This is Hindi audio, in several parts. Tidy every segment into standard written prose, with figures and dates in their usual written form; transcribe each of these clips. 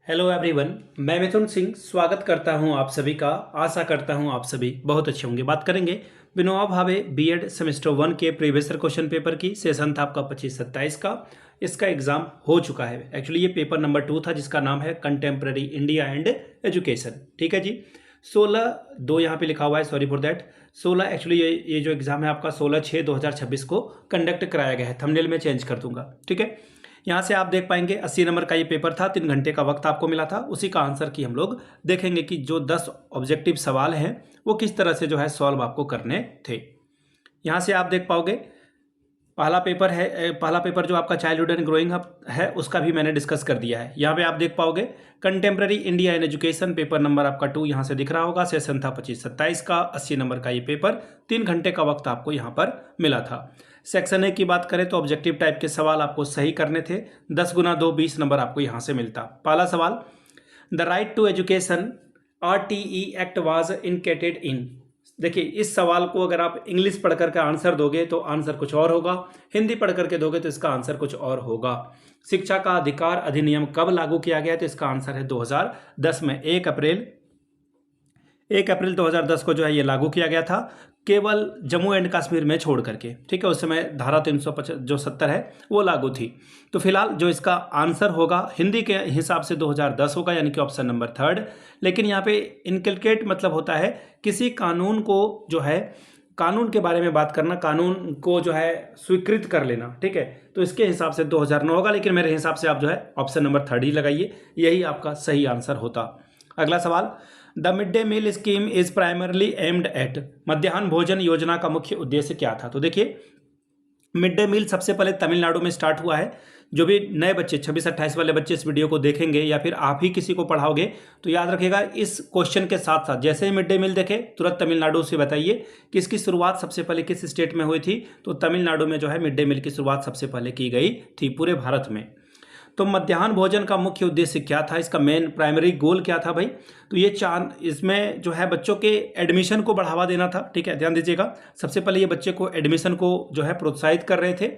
हेलो एवरीवन, मैं मिथुन सिंह स्वागत करता हूं आप सभी का। आशा करता हूं आप सभी बहुत अच्छे होंगे। बात करेंगे विनोबा भावे बीएड सेमेस्टर 1 के प्रीवियस ईयर क्वेश्चन पेपर की। सेशन था आपका 25-27 का। इसका एग्जाम हो चुका है। एक्चुअली ये पेपर नंबर 2 था जिसका नाम है कंटेम्प्रेरी इंडिया एंड एजुकेशन। ठीक है जी। 16/2 यहाँ पे लिखा हुआ है, सॉरी फॉर दैट। 16 एक्चुअली ये जो एग्जाम है आपका 16/6/2026 को कंडक्ट कराया गया है। थंबनेल में चेंज कर दूंगा। ठीक है। यहाँ से आप देख पाएंगे 80 नंबर का ये पेपर था। 3 घंटे का वक्त आपको मिला था। उसी का आंसर की हम लोग देखेंगे कि जो 10 ऑब्जेक्टिव सवाल हैं वो किस तरह से जो है सॉल्व आपको करने थे। यहाँ से आप देख पाओगे पहला पेपर जो आपका चाइल्डहुड एंड ग्रोइंग अप है उसका भी मैंने डिस्कस कर दिया है। यहाँ पे आप देख पाओगे contemporary India and education paper number आपका 2 यहाँ से दिख रहा होगा। सेशन था 25-27 का। 80 नंबर का ये पेपर, 3 घंटे का वक्त आपको यहाँ पर मिला था। सेक्शन ए की बात करें तो ऑब्जेक्टिव टाइप के सवाल आपको सही करने थे। 10 × 2 20 नंबर आपको यहाँ से मिलता। पहला सवाल, the right to education RTE act was enacted in. देखिए, इस सवाल को अगर आप इंग्लिश पढ़ करके आंसर दोगे तो आंसर कुछ और होगा, हिंदी पढ़ करके दोगे तो इसका आंसर कुछ और होगा। शिक्षा का अधिकार अधिनियम कब लागू किया गया? तो इसका आंसर है 2010 में। 1 अप्रैल 2010 को जो है ये लागू किया गया था, केवल जम्मू एंड कश्मीर में छोड़ करके। ठीक है, उस समय धारा 370 है वो लागू थी। तो फिलहाल जो इसका आंसर होगा हिंदी के हिसाब से 2010 होगा, यानी कि ऑप्शन नंबर 3। लेकिन यहाँ पे इनकलकेट मतलब होता है किसी कानून को जो है, कानून के बारे में बात करना, कानून को जो है स्वीकृत कर लेना। ठीक है, तो इसके हिसाब से 2009 होगा, लेकिन मेरे हिसाब से आप जो है ऑप्शन नंबर 3 ही लगाइए, यही आपका सही आंसर होता। अगला सवाल, the mid day meal scheme is primarily aimed at. मध्याह्न भोजन योजना का मुख्य उद्देश्य क्या था? तो देखिए, मिड डे मील सबसे पहले तमिलनाडु में स्टार्ट हुआ है। जो भी नए बच्चे 26-28 वाले बच्चे इस वीडियो को देखेंगे या फिर आप ही किसी को पढ़ाओगे तो याद रखिएगा, इस क्वेश्चन के साथ साथ जैसे ही मिड डे मील देखे तुरंत तमिलनाडु से बताइए कि इसकी शुरुआत सबसे पहले किस स्टेट में हुई थी। तो तमिलनाडु में जो है मिड डे मील की शुरुआत सबसे पहले की गई थी पूरे भारत में। तो मध्याह्न भोजन का मुख्य उद्देश्य क्या था? इसका मेन प्राइमरी गोल क्या था भाई? तो ये इसमें जो है बच्चों के एडमिशन को बढ़ावा देना था। ठीक है, ध्यान दीजिएगा। सबसे पहले ये बच्चे को एडमिशन को जो है प्रोत्साहित कर रहे थे।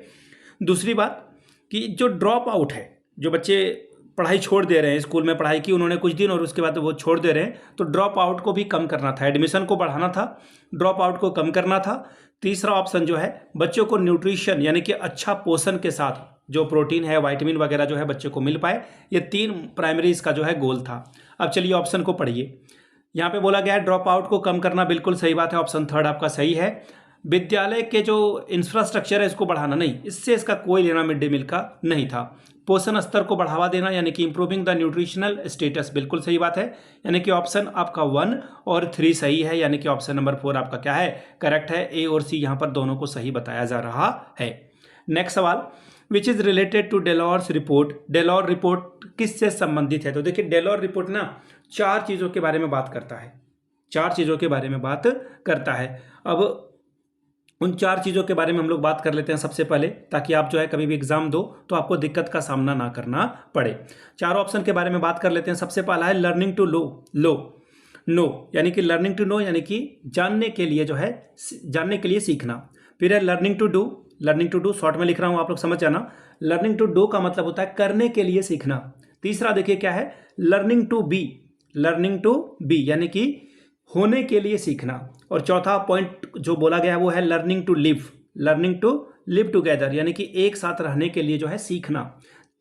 दूसरी बात कि जो ड्रॉप आउट है, जो बच्चे पढ़ाई छोड़ दे रहे हैं, स्कूल में पढ़ाई की उन्होंने कुछ दिन और उसके बाद वो छोड़ दे रहे हैं, तो ड्रॉप आउट को भी कम करना था। एडमिशन को बढ़ाना था, ड्रॉप आउट को कम करना था। तीसरा ऑप्शन जो है, बच्चों को न्यूट्रिशन यानी कि अच्छा पोषण के साथ जो प्रोटीन है, विटामिन वगैरह जो है बच्चे को मिल पाए। ये 3 प्राइमरी इसका जो है गोल था। अब चलिए ऑप्शन को पढ़िए। यहाँ पे बोला गया है ड्रॉप आउट को कम करना, बिल्कुल सही बात है। ऑप्शन 3 आपका सही है। विद्यालय के जो इंफ्रास्ट्रक्चर है इसको बढ़ाना, नहीं, इससे इसका कोई लेना मिड डे मील का नहीं था। पोषण स्तर को बढ़ावा देना यानी कि इंप्रूविंग द न्यूट्रिशनल स्टेटस, बिल्कुल सही बात है। यानी कि ऑप्शन आपका 1 और 3 सही है, यानी कि ऑप्शन नंबर 4 आपका क्या है? करेक्ट है। ए और सी यहाँ पर दोनों को सही बताया जा रहा है। नेक्स्ट सवाल, which is related to Delors report. Delors report किससे संबंधित है? तो देखिए, डेलॉर रिपोर्ट ना 4 चीज़ों के बारे में बात करता है। 4 चीज़ों के बारे में बात करता है। अब उन 4 चीज़ों के बारे में हम लोग बात कर लेते हैं सबसे पहले, ताकि आप जो है कभी भी एग्जाम दो तो आपको दिक्कत का सामना ना करना पड़े। 4 ऑप्शन के बारे में बात कर लेते हैं। सबसे पहला है लर्निंग टू नो, यानी कि लर्निंग टू नो यानी कि जानने के लिए जो है, जानने के लिए सीखना। फिर है लर्निंग टू डू शॉर्ट में लिख रहा हूं, आप लोग समझ जाना। लर्निंग टू डू का मतलब होता है करने के लिए सीखना। तीसरा देखिए क्या है, लर्निंग टू बी यानी कि होने के लिए सीखना। और चौथा पॉइंट जो बोला गया है वो है लर्निंग टू लिव टुगेदर, यानी कि एक साथ रहने के लिए जो है सीखना,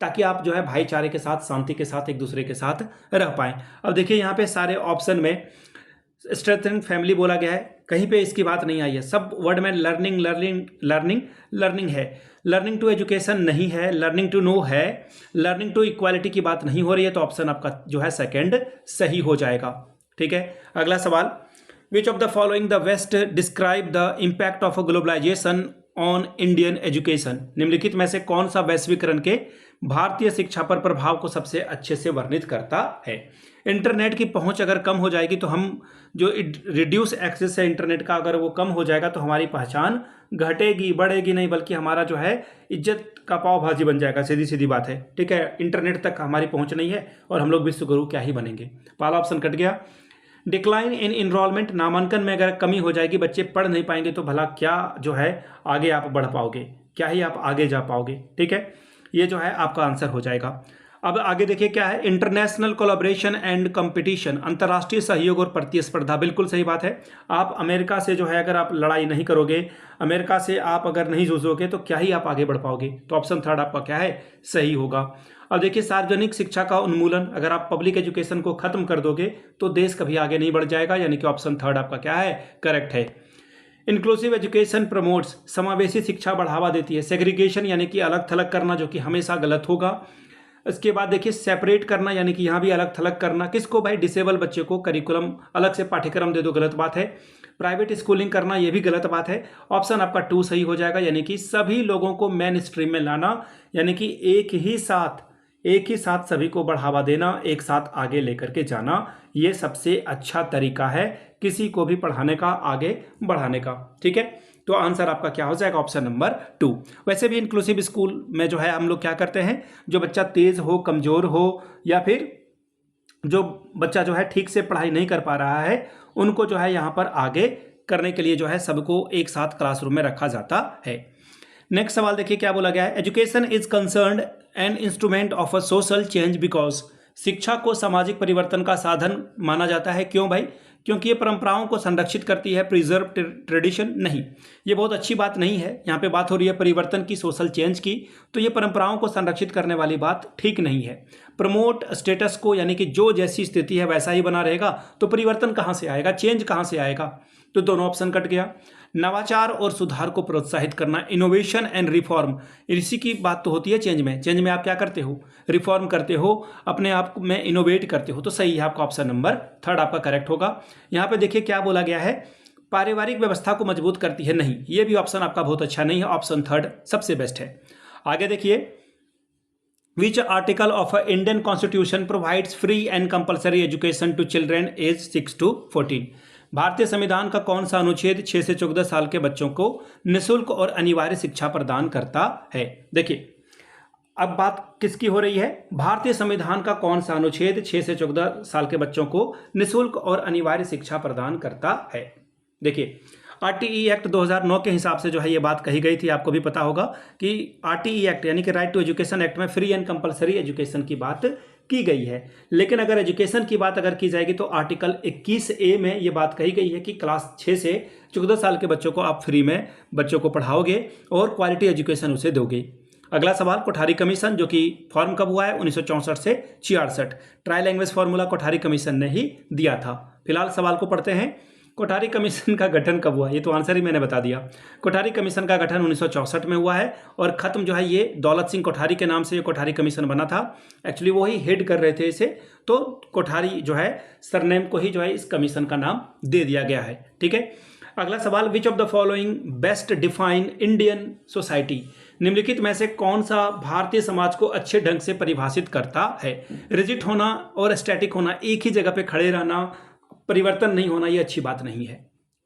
ताकि आप जो है भाईचारे के साथ, शांति के साथ एक दूसरे के साथ रह पाएं। अब देखिए यहाँ पे सारे ऑप्शन में स्ट्रेंथनिंग फैमिली बोला गया है, कहीं पे इसकी बात नहीं आई है। सब वर्ड में लर्निंग है। लर्निंग टू एजुकेशन नहीं है, लर्निंग टू नो है, लर्निंग टू इक्वालिटी की बात नहीं हो रही है। तो ऑप्शन आपका जो है सेकंड सही हो जाएगा। ठीक है, अगला सवाल, which of the following the best describe the impact of globalisation on Indian education. निम्नलिखित में से कौन सा वैश्वीकरण के भारतीय शिक्षा पर प्रभाव को सबसे अच्छे से वर्णित करता है? इंटरनेट की पहुंच अगर कम हो जाएगी तो हम जो रिड्यूस एक्सेस है इंटरनेट का, अगर वो कम हो जाएगा तो हमारी पहचान घटेगी, बढ़ेगी नहीं, बल्कि हमारा जो है इज्जत का पाव भाजी बन जाएगा। सीधी सीधी बात है। ठीक है, इंटरनेट तक हमारी पहुंच नहीं है और हम लोग विश्वगुरु क्या ही बनेंगे। पहला ऑप्शन कट गया। डिक्लाइन इन इनरोलमेंट, नामांकन में अगर कमी हो जाएगी, बच्चे पढ़ नहीं पाएंगे तो भला क्या जो है आगे आप बढ़ पाओगे, क्या ही आप आगे जा पाओगे। ठीक है, ये जो है आपका आंसर हो जाएगा। अब आगे देखिए क्या है, इंटरनेशनल कोलैबोरेशन एंड कंपटीशन, अंतर्राष्ट्रीय सहयोग और प्रतिस्पर्धा। बिल्कुल सही बात है। आप अमेरिका से जो है अगर आप लड़ाई नहीं करोगे, अमेरिका से आप अगर नहीं जूझोगे तो क्या ही आप आगे बढ़ पाओगे। तो ऑप्शन थर्ड आपका क्या है, सही होगा। अब देखिए सार्वजनिक शिक्षा का उन्मूलन, अगर आप पब्लिक एजुकेशन को खत्म कर दोगे तो देश कभी आगे नहीं बढ़ जाएगा, यानी कि ऑप्शन थर्ड आपका क्या है, करेक्ट है। इंक्लूसिव एजुकेशन प्रमोट्स, समावेशी शिक्षा बढ़ावा देती है। सेग्रीगेशन यानी कि अलग थलग करना, जो कि हमेशा गलत होगा। इसके बाद देखिए सेपरेट करना, यानी कि यहाँ भी अलग थलग करना, किसको भाई, डिसेबल बच्चे को करिकुलम अलग से पाठ्यक्रम दे दो, गलत बात है। प्राइवेट स्कूलिंग करना, ये भी गलत बात है। ऑप्शन आपका 2 सही हो जाएगा, यानी कि सभी लोगों को मेन स्ट्रीम में लाना, यानी कि एक ही साथ सभी को बढ़ावा देना, एक साथ आगे लेकर के जाना, ये सबसे अच्छा तरीका है किसी को भी पढ़ाने का, आगे बढ़ाने का। ठीक है, तो आंसर आपका क्या हो जाएगा, ऑप्शन नंबर 2। वैसे भी इंक्लूसिव स्कूल में जो है हम लोग क्या करते हैं, जो बच्चा तेज हो, कमजोर हो, या फिर जो बच्चा जो है ठीक से पढ़ाई नहीं कर पा रहा है, उनको जो है यहाँ पर आगे करने के लिए जो है सबको एक साथ क्लासरूम में रखा जाता है। नेक्स्ट सवाल देखिए क्या बोला गया है, education is concerned an instrument of a social change because, शिक्षा को सामाजिक परिवर्तन का साधन माना जाता है। क्यों भाई, क्योंकि ये परंपराओं को संरक्षित करती है, प्रिजर्व ट्रेडिशन। नहीं, ये बहुत अच्छी बात नहीं है। यहाँ पे बात हो रही है परिवर्तन की, सोशल चेंज की, तो ये परंपराओं को संरक्षित करने वाली बात ठीक नहीं है। प्रमोट स्टेटस को, यानी कि जो जैसी स्थिति है वैसा ही बना रहेगा, तो परिवर्तन कहाँ से आएगा, चेंज कहाँ से आएगा, तो दोनों ऑप्शन कट गया। नवाचार और सुधार को प्रोत्साहित करना, इनोवेशन एंड रिफॉर्म, इसी की बात तो होती है चेंज में। चेंज में आप क्या करते हो, रिफॉर्म करते हो, अपने आप में इनोवेट करते हो, तो सही है आपका ऑप्शन नंबर थर्ड आपका करेक्ट होगा। यहाँ पे देखिए क्या बोला गया है, पारिवारिक व्यवस्था को मजबूत करती है। नहीं, ये भी ऑप्शन आपका बहुत अच्छा नहीं है, ऑप्शन थर्ड सबसे बेस्ट है। आगे देखिए, which article of Indian constitution provides free and compulsory education to children age 6 to 14, भारतीय संविधान का कौन सा अनुच्छेद 6 से 14 साल के बच्चों को निःशुल्क और अनिवार्य शिक्षा प्रदान करता है। देखिए अब बात किसकी हो रही है, भारतीय संविधान का कौन सा अनुच्छेद 6 से 14 साल के बच्चों को निःशुल्क और अनिवार्य शिक्षा प्रदान करता है। देखिए आरटीई एक्ट 2009 के हिसाब से जो है ये बात कही गई थी, आपको भी पता होगा कि आरटीई एक्ट यानी कि राइट टू एजुकेशन एक्ट में फ्री एंड कंपलसरी एजुकेशन की बात की गई है। लेकिन अगर एजुकेशन की बात अगर की जाएगी तो आर्टिकल 21A में ये बात कही गई है कि क्लास 6 से 14 साल के बच्चों को आप फ्री में बच्चों को पढ़ाओगे और क्वालिटी एजुकेशन उसे दोगे। अगला सवाल, कोठारी कमीशन, जो कि फॉर्म कब हुआ है, 1964 से 66, try language formula Kothari commission ने ही दिया था। फिलहाल सवाल को पढ़ते हैं, कोठारी कमीशन का गठन कब हुआ, ये तो आंसर ही मैंने बता दिया। कोठारी कमीशन का गठन 1964 में हुआ है और ख़त्म जो है ये दौलत सिंह कोठारी के नाम से ये कोठारी कमीशन बना था। एक्चुअली वो ही हेड कर रहे थे इसे, तो कोठारी जो है सरनेम को ही जो है इस कमीशन का नाम दे दिया गया है। ठीक है, अगला सवाल, which of the following best define Indian society, निम्नलिखित में से कौन सा भारतीय समाज को अच्छे ढंग से परिभाषित करता है। रिजिड होना और स्टैटिक होना, एक ही जगह पे खड़े रहना, परिवर्तन नहीं होना, ये अच्छी बात नहीं है।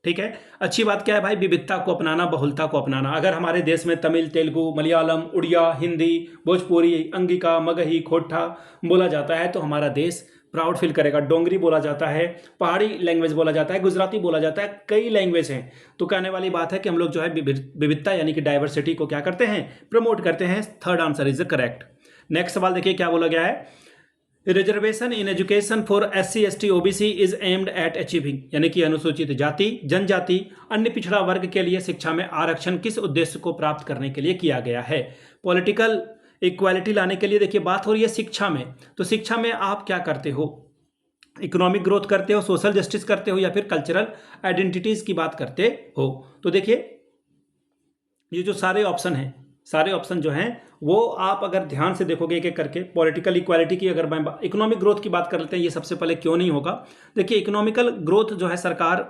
ठीक है, अच्छी बात क्या है भाई, विविधता को अपनाना, बहुलता को अपनाना। अगर हमारे देश में तमिल, तेलुगु, मलयालम, उड़िया, हिंदी, भोजपुरी, अंगिका, मगही, खोटा बोला जाता है तो हमारा देश प्राउड फील करेगा। डोंगरी बोला जाता है, पहाड़ी लैंग्वेज बोला जाता है, गुजराती बोला जाता है, कई लैंग्वेज हैं। तो कहने वाली बात है कि हम लोग जो है विविधता यानी कि डाइवर्सिटी को क्या करते हैं, प्रमोट करते हैं। Third answer is correct. Next सवाल देखिए क्या बोला गया है, reservation in education for SC ST OBC is aimed at achieving, यानी कि अनुसूचित जाति, जनजाति, अन्य पिछड़ा वर्ग के लिए शिक्षा में आरक्षण किस उद्देश्य को प्राप्त करने के लिए किया गया है। पॉलिटिकल इक्वालिटी लाने के लिए। देखिए बात हो रही है शिक्षा में, तो शिक्षा में आप क्या करते हो, इकोनॉमिक ग्रोथ करते हो, सोशल जस्टिस करते हो, या फिर कल्चरल आइडेंटिटीज की बात करते हो। तो देखिए ये जो सारे ऑप्शन हैं, सारे ऑप्शन जो हैं वो आप अगर ध्यान से देखोगे एक एक करके, पॉलिटिकल इक्वालिटी की अगर मैं इकोनॉमिक ग्रोथ की बात कर लेते हैं, ये सबसे पहले क्यों नहीं होगा। देखिए इकोनॉमिकल ग्रोथ जो है सरकार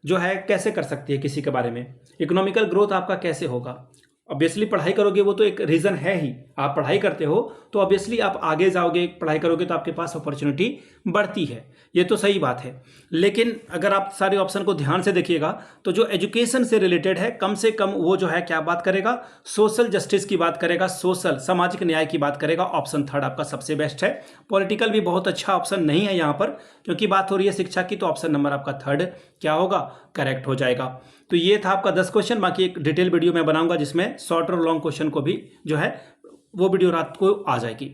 जो है कैसे कर सकती है, किसी के बारे में इकोनॉमिकल ग्रोथ आपका कैसे होगा। ऑब्वियसली पढ़ाई करोगे, वो तो एक रीज़न है ही, आप पढ़ाई करते हो तो ऑब्वियसली आप आगे जाओगे, पढ़ाई करोगे तो आपके पास अपॉर्चुनिटी बढ़ती है, ये तो सही बात है। लेकिन अगर आप सारे ऑप्शन को ध्यान से देखिएगा तो जो एजुकेशन से रिलेटेड है कम से कम वो जो है क्या बात करेगा, सोशल जस्टिस की बात करेगा, सोशल सामाजिक न्याय की बात करेगा। ऑप्शन थर्ड आपका सबसे बेस्ट है। पॉलिटिकल भी बहुत अच्छा ऑप्शन नहीं है यहाँ पर, क्योंकि बात हो रही है शिक्षा की, तो ऑप्शन नंबर आपका थर्ड क्या होगा, करेक्ट हो जाएगा। तो ये था आपका 10 क्वेश्चन। बाकी एक डिटेल वीडियो मैं बनाऊंगा जिसमें शॉर्ट और लॉन्ग क्वेश्चन को भी जो है वो वीडियो रात को आ जाएगी।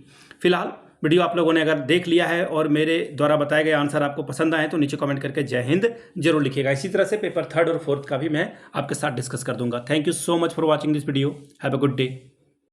फिलहाल वीडियो आप लोगों ने अगर देख लिया है और मेरे द्वारा बताए गए आंसर आपको पसंद आए तो नीचे कमेंट करके जय हिंद जरूर लिखिएगा। इसी तरह से पेपर 3rd और 4th का भी मैं आपके साथ डिस्कस कर दूंगा। Thank you so much for watching this video. Have a good day.